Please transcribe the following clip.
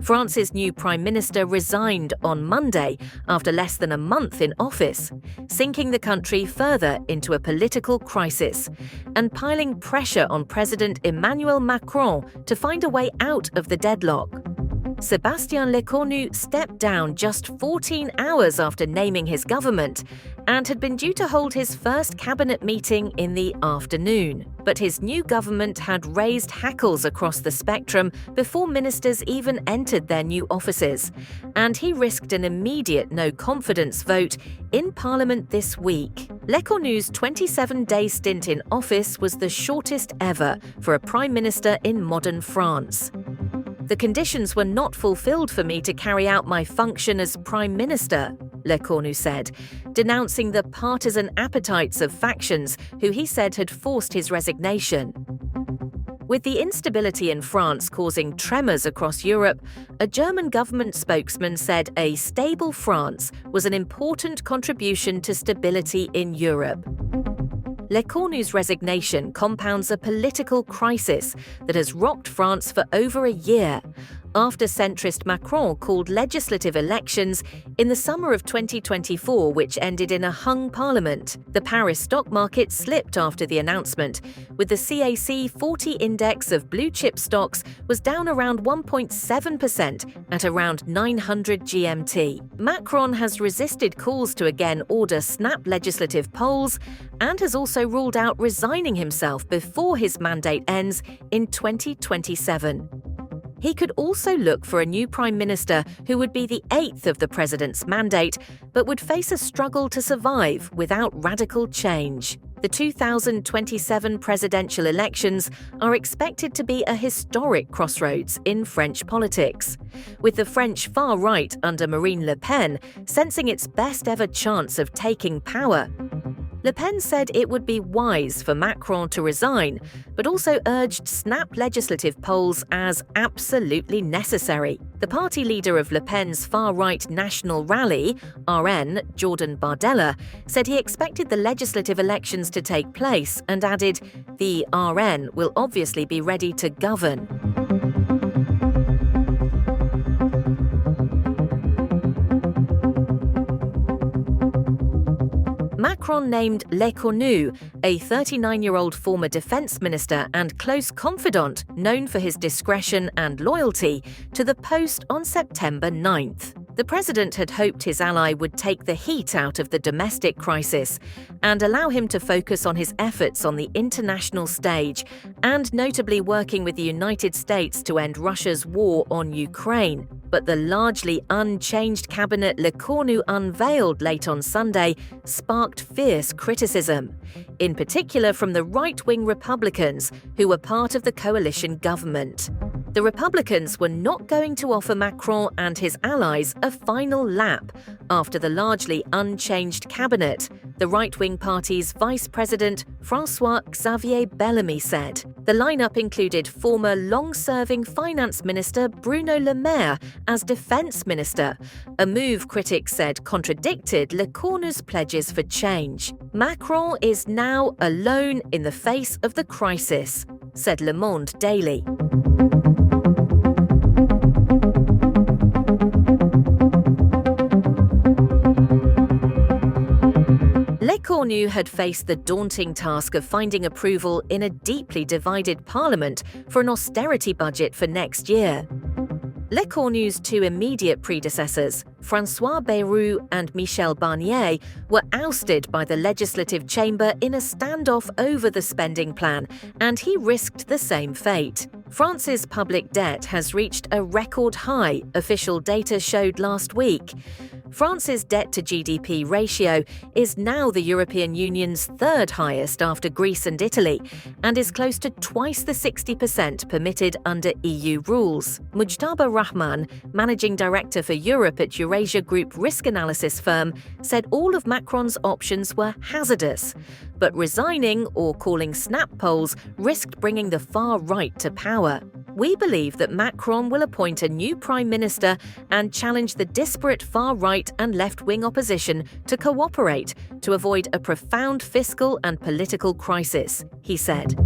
France's new prime minister resigned on Monday after less than a month in office, sinking the country further into a political crisis and piling pressure on President Emmanuel Macron to find a way out of the deadlock. Sebastien Lecornu stepped down just 14 hours after naming his government and had been due to hold his first cabinet meeting in the afternoon. But his new government had raised hackles across the spectrum before ministers even entered their new offices, and he risked an immediate no-confidence vote in Parliament this week. Lecornu's 27-day stint in office was the shortest ever for a prime minister in modern France. "The conditions were not fulfilled for me to carry out my function as Prime Minister," Lecornu said, denouncing the partisan appetites of factions who he said had forced his resignation. With the instability in France causing tremors across Europe, a German government spokesman said a stable France was an important contribution to stability in Europe. Lecornu's resignation compounds a political crisis that has rocked France for over a year, after centrist Macron called legislative elections in the summer of 2024, which ended in a hung parliament. The Paris stock market slipped after the announcement, with the CAC 40 index of blue-chip stocks was down around 1.7% at around 900 GMT. Macron has resisted calls to again order snap legislative polls and has also ruled out resigning himself before his mandate ends in 2027. He could also look for a new prime minister who would be the eighth of the president's mandate, but would face a struggle to survive without radical change. The 2027 presidential elections are expected to be a historic crossroads in French politics, with the French far right under Marine Le Pen sensing its best ever chance of taking power. Le Pen said it would be wise for Macron to resign, but also urged snap legislative polls as absolutely necessary. The party leader of Le Pen's far-right National Rally, RN, Jordan Bardella, said he expected the legislative elections to take place and added, "The RN will obviously be ready to govern." Macron named Lecornu, a 39-year-old former defense minister and close confidant known for his discretion and loyalty, to the post on September 9th. The president had hoped his ally would take the heat out of the domestic crisis and allow him to focus on his efforts on the international stage, and notably working with the United States to end Russia's war on Ukraine. But the largely unchanged cabinet Lecornu unveiled late on Sunday sparked fierce criticism, in particular from the right-wing Republicans who were part of the coalition government. The Republicans were not going to offer Macron and his allies a final lap after the largely unchanged cabinet, the right-wing party's Vice President François-Xavier Bellamy said. The lineup included former long-serving Finance Minister Bruno Le Maire as Defense Minister, a move critics said contradicted Lecornu's pledges for change. Macron is now alone in the face of the crisis, said Le Monde Daily. Lecornu had faced the daunting task of finding approval in a deeply divided parliament for an austerity budget for next year. Lecornu's two immediate predecessors, François Bayrou and Michel Barnier, were ousted by the legislative chamber in a standoff over the spending plan, and he risked the same fate. France's public debt has reached a record high, official data showed last week. France's debt-to-GDP ratio is now the European Union's third highest after Greece and Italy, and is close to twice the 60% permitted under EU rules. Mujtaba Rahman, managing director for Europe at Eurasia Group risk analysis firm, said all of Macron's options were hazardous, but resigning or calling snap polls risked bringing the far right to power. We believe that Macron will appoint a new prime minister and challenge the disparate far-right and left-wing opposition to cooperate to avoid a profound fiscal and political crisis, he said.